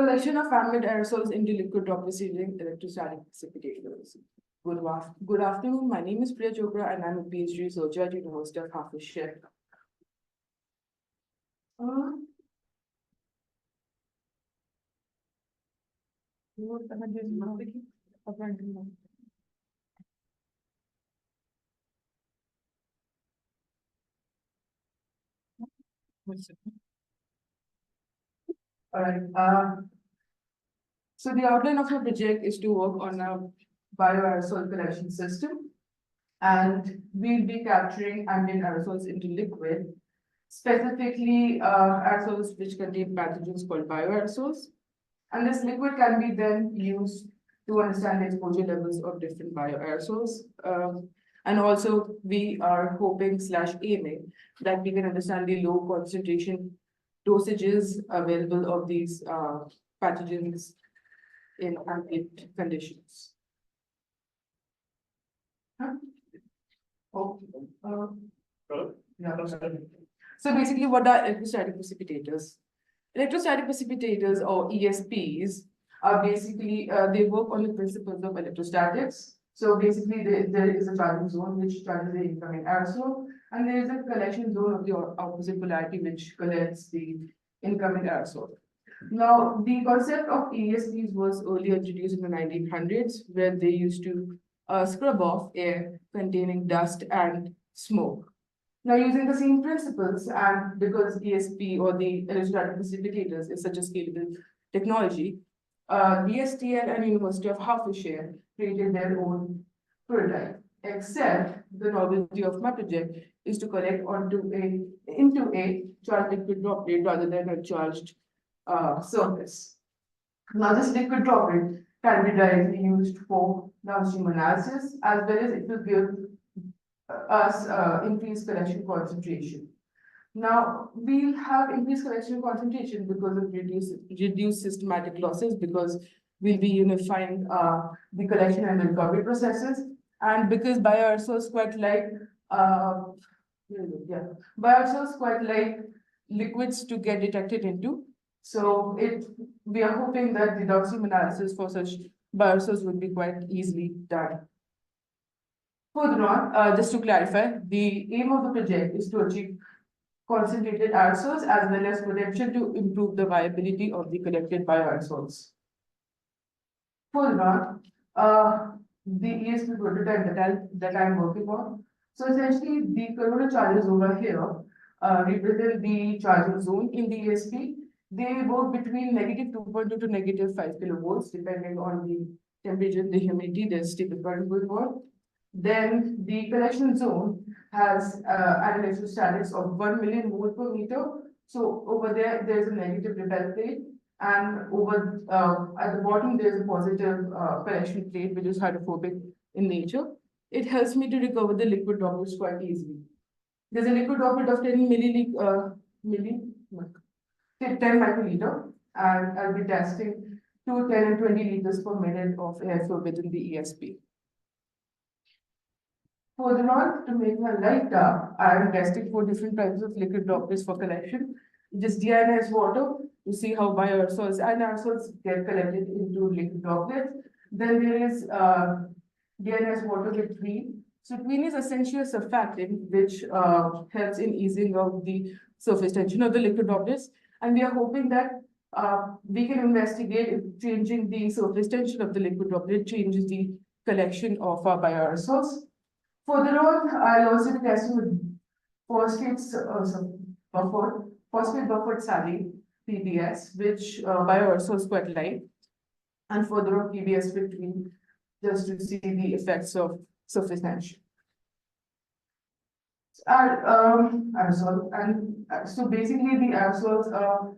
Collection of ambient aerosols into liquid droplets using electrostatic precipitators. Good afternoon. My name is Priya Chopra, and I'm a PhD researcher at University of Hertfordshire. All right. So the outline of your project is to work on a bioaerosol collection system, and we'll be capturing ambient aerosols into liquid, specifically aerosols which contain pathogens called bioaerosols. And this liquid can be then used to understand the exposure levels of different bioaerosols. And also, we are hoping/aiming that we can understand the low concentration dosages available of these pathogens in ambient conditions. Huh? Oh, yeah. So basically, what are electrostatic precipitators? Electrostatic precipitators, or ESPs, are basically they work on the principles of electrostatics. So basically, there is a charging zone which charges the incoming aerosol, and there is a collection zone of the opposite polarity which collects the incoming aerosol. Now, the concept of ESPs was earlier introduced in the 1900s, where they used to scrub off air containing dust and smoke. Now, using the same principles, and because ESP, or the electrostatic precipitators, is such a scalable technology, DSTL and University of Hertfordshire created their own prototype. Except the novelty of my project is to collect into a charged liquid droplet rather than a charged surface. Now, this liquid droplet can be directly used for downstream analysis, as well as it will give us increased collection concentration. Now, we'll have increased collection concentration because of reduced systematic losses, because we'll be unifying the collection and recovery processes, and because bioaerosols quite like bioaerosols quite like liquids to get detected into. So we are hoping that the downstream analysis for such bioaerosols would be quite easily done. Further on, just to clarify, the aim of the project is to achieve concentrated aerosols as well as potential to improve the viability of the collected bioaerosols. Further on, the ESP prototype that I'm working on. So essentially, the corona charges over here represent the charging zone in the ESP. They work between -2.2 to -5 kilovolts, depending on the temperature, the humidity, the stable current going on. Then the collection zone has an electrostatics of 1 million volt per meter. So over there's a negative repel plate, and over at the bottom there's a positive collection plate which is hydrophobic in nature. It helps me to recover the liquid droplets quite easily. There's a liquid droplet of 10 microliter, and I'll be testing 2, 10, and 20 liters per minute of airflow within the ESP. Further on, to make my life dark, I am testing 4 different types of liquid droplets for collection. Just deionized water to see how bioaerosols and aerosols get collected into liquid droplets. Then there is deionized water with tween. So tween is essentially a surfactant which helps in easing of the surface tension of the liquid droplets. And we are hoping that we can investigate if changing the surface tension of the liquid droplet changes the collection of our bioaerosols. Further on, I'll also be testing with phosphate buffered saline, PBS, which bioaerosols quite like, and further on PBS with tween, just to see the effects of surface tension. Aerosol, and so basically the aerosols are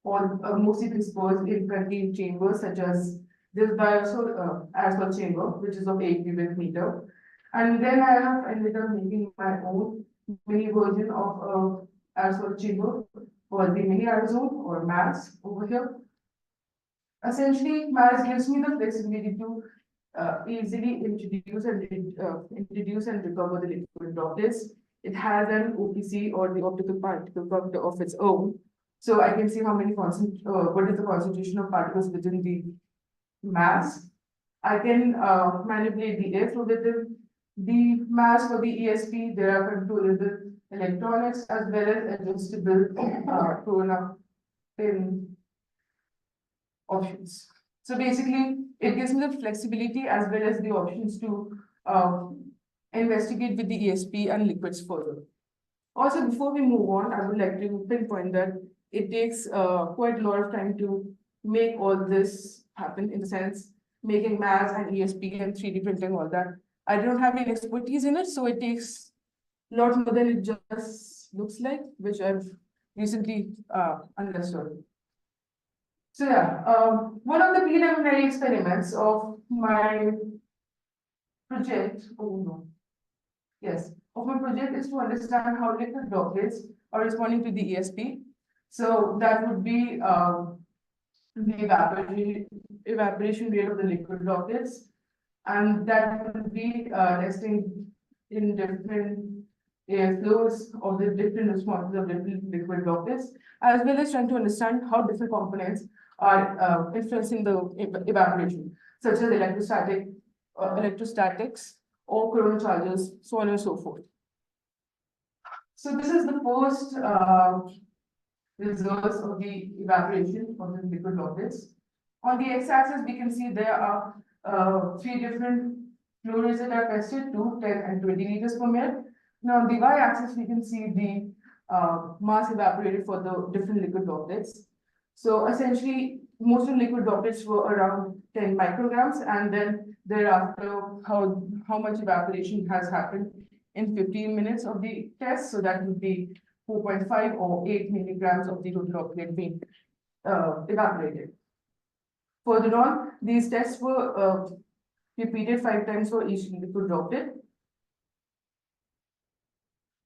all mostly dispersed in contained chambers, such as this aerosol chamber, which is of 8 cubic meter. And then I have ended up making my own mini version of aerosol chamber called the mini aerosol, or MAS over here. Essentially, MAS gives me the flexibility to easily introduce and recover the liquid droplets. It has an OPC, or the optical particle counter, of its own, So I can see how many what is the concentration of particles within the mass. I can manipulate the airflow within the mass. For the ESP. There are controllable electronics as well as adjustable corona pin options. So basically, it gives me the flexibility as well as the options to investigate with the ESP and liquids further. Also, before we move on, I would like to pinpoint that it takes quite a lot of time to make all this happen, in the sense making mass and ESP and 3D printing, all that. I don't have any expertise in it, so it takes a lot more than it just looks like, which I've recently understood. So yeah, one of the preliminary experiments of my project, yes, of my project is to understand how liquid droplets are responding to the ESP. So that would be the evaporation rate of the liquid droplets, and that would be testing in different airflows of the different responses of different liquid droplets, as well as trying to understand how different components are influencing the evaporation, such as electrostatics or coronal charges, so on and so forth. So this is the first results of the evaporation of the liquid droplets. On the x-axis, we can see there are three different flow rates that are tested, 2, 10, and 20 liters per minute. Now, on the y-axis, we can see the mass evaporated for the different liquid droplets. So essentially, most of the liquid droplets were around 10 micrograms, and then thereafter, how much evaporation has happened in 15 minutes of the test. So that would be 4.5 or 8 milligrams of the total droplet being evaporated. Further on, these tests were repeated 5 times for each liquid droplet.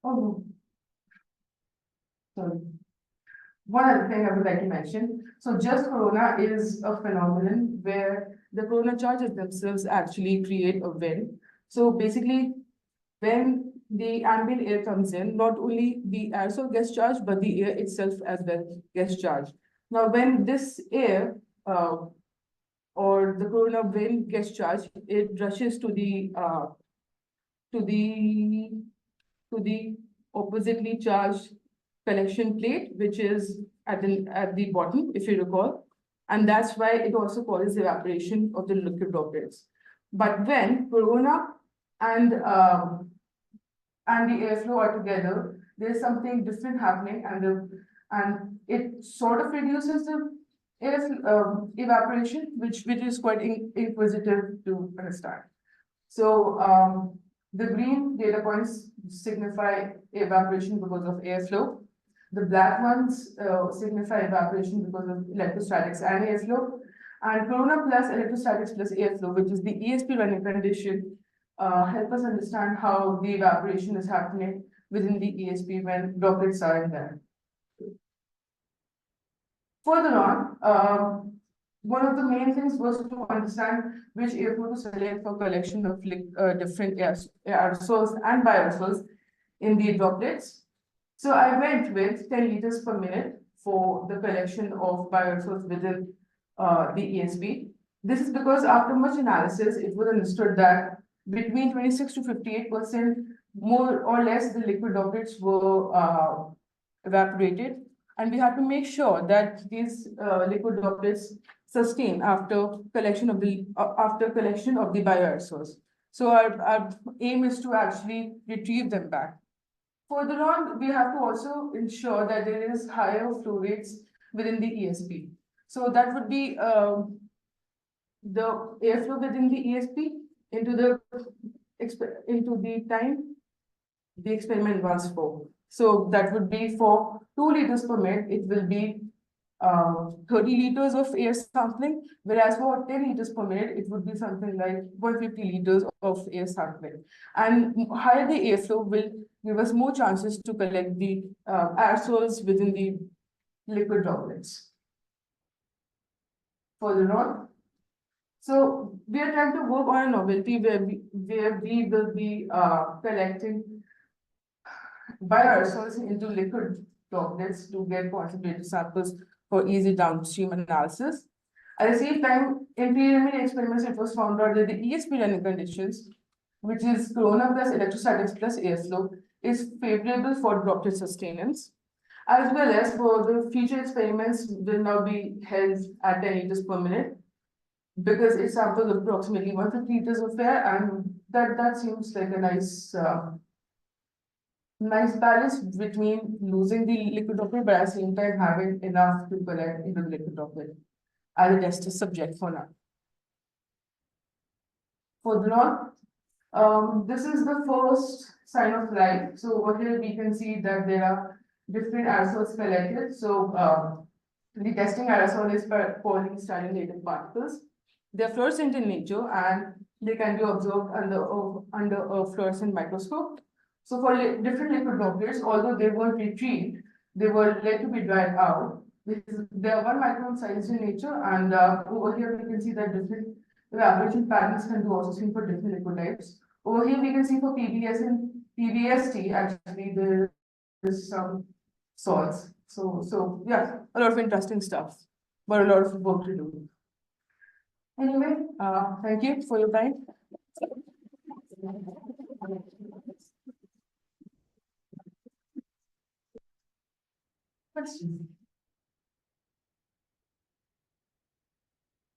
Oh, sorry. One other thing I would like to mention. So just corona is a phenomenon where the corona charges themselves actually create a wind. So basically, when the ambient air comes in, not only the aerosol gets charged, but the air itself as well gets charged. Now, when this air or the corona wind gets charged, it rushes to the oppositely charged collection plate, which is at the bottom, if you recall, and that's why it also causes evaporation of the liquid droplets. But when corona and the airflow are together, there's something different happening, and it sort of reduces the air evaporation, which is quite inquisitive to understand. So the green data points signify evaporation because of airflow. The black ones signify evaporation because of electrostatics and airflow. And corona plus electrostatics plus airflow, which is the ESP running condition, help us understand how the evaporation is happening within the ESP when droplets are in there. Further on, one of the main things was to understand which airflow to select for collection of different aerosols and biosols in the droplets. So I went with 10 liters per minute for the collection of biosols within the ESP. This is because after much analysis, it was understood that between 26 to 58%, more or less, the liquid droplets were evaporated, and we have to make sure that these liquid droplets sustain after collection of the bioaerosols. So our aim is to actually retrieve them back. Further on, we have to also ensure that there is higher flow rates within the ESP. So that would be the airflow within the ESP into the time the experiment runs for. So that would be for 2 liters per minute, it will be 30 liters of air sampling, whereas for 10 liters per minute, it would be something like 150 liters of air sampling. And higher the airflow will give us more chances to collect the aerosols within the liquid droplets. Further on, so we are trying to work on a novelty where we will be collecting bioaerosols into liquid droplets to get concentrated samples for easy downstream analysis. At the same time, in preliminary experiments, it was found out that the ESP running conditions, which is corona plus electrostatics plus airflow, is favorable for droplet sustenance, as well as for the future experiments will now be held at 10 liters per minute, because it samples approximately 150 liters of air, and that seems like a nice balance between losing the liquid droplet, but at the same time having enough to collect into the liquid droplet as a test subject for now. For the lawn, this is the first sign of life. So over here we can see that there are different aerosols collected. So the testing aerosol is polystyrene-laden particles. They're fluorescent in nature and they can be observed under a fluorescent microscope. So for different liquid droplets, although they weren't retrieved, they were let to be dried out. They are 1 micron size in nature, and over here we can see that different evaporation patterns can be also seen for different liquid types. Over here we can see for PBS and PBST, actually there is some salts. So yeah, a lot of interesting stuff, but a lot of work to do. Anyway, thank you for your time. Questions?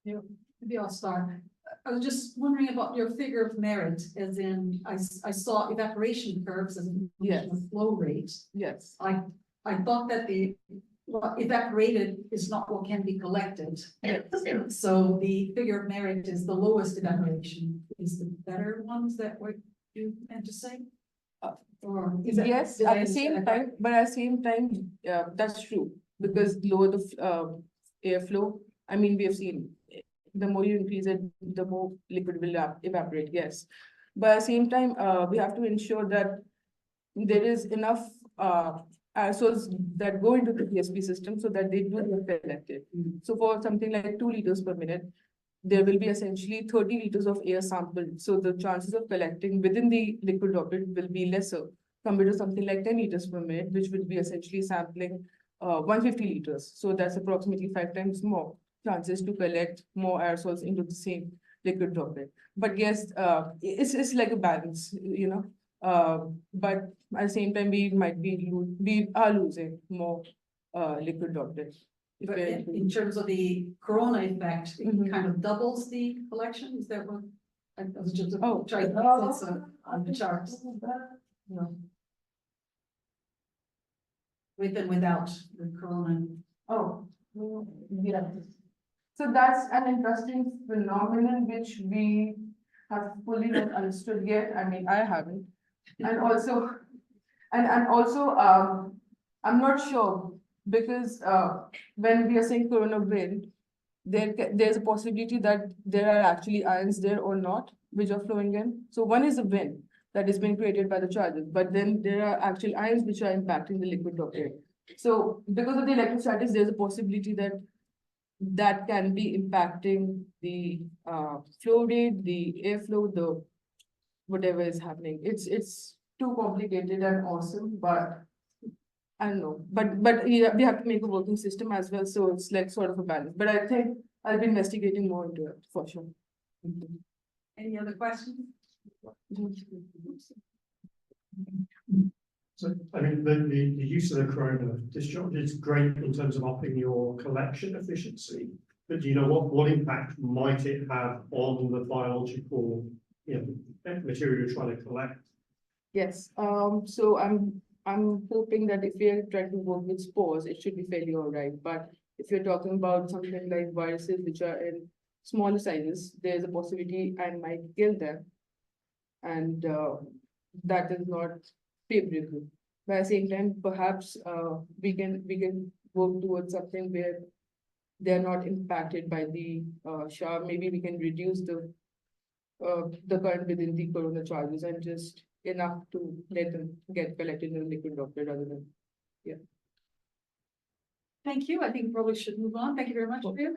Yeah, maybe I'll start. I was just wondering about your figure of merit, as in, I saw evaporation curves as a Yes. flow rate. Yes. I thought that what evaporated is not what can be collected. Yes. So the figure of merit is the lowest evaporation, is the better ones that what you meant to say? Or is that- Yes, did I at the same understand time, but at the same time, that's true, because lower the airflow, I mean, we have seen the more you increase it, the more liquid will evaporate, yes. But at the same time, we have to ensure that there is enough aerosols that go into the PSP system so that they do get collected. So for something like 2 liters per minute, there will be essentially 30 liters of air sampled. So the chances of collecting within the liquid droplet will be lesser compared to something like 10 liters per minute, which will be essentially sampling 150 liters. So that's approximately 5 times more chances to collect more aerosols into the same liquid droplet. But yes, it's like a balance, you know. But at the same time, we are losing more liquid droplets. But in terms of the corona effect, it Mhm. kind of doubles the collection, is that what? I was just Oh. trying to sense on the charts. No. With and without the corona. Oh, yeah. So that's an interesting phenomenon which we have fully not understood yet. I mean, I haven't. And also, I'm not sure, because when we are saying corona wind, there's a possibility that there are actually ions there or not, which are flowing in. So one is the wind that is being created by the charges, but then there are actual ions which are impacting the liquid droplet. So because of the electrostatics, there's a possibility that can be impacting the flow rate, the airflow, the whatever is happening. It's too complicated and awesome, but I don't know. But yeah, we have to make a working system as well, so it's like sort of a balance. But I think I'll be investigating more into it for sure. Any other questions? So, I mean, the use of the corona discharge is great in terms of upping your collection efficiency. But do you know what impact might it have on the biological, material you're trying to collect? Yes. So I'm hoping that if we are trying to work with spores, it should be fairly all right. But if you're talking about something like viruses which are in smaller sizes, there's a possibility I might kill them, and that is not favorable. But at the same time, perhaps we can work towards something where they're not impacted by the shower. Maybe we can reduce the current within the corona charges and just enough to let them get collected in a liquid droplet rather than. Thank you. I think we probably should move on. Thank you very much, Priya.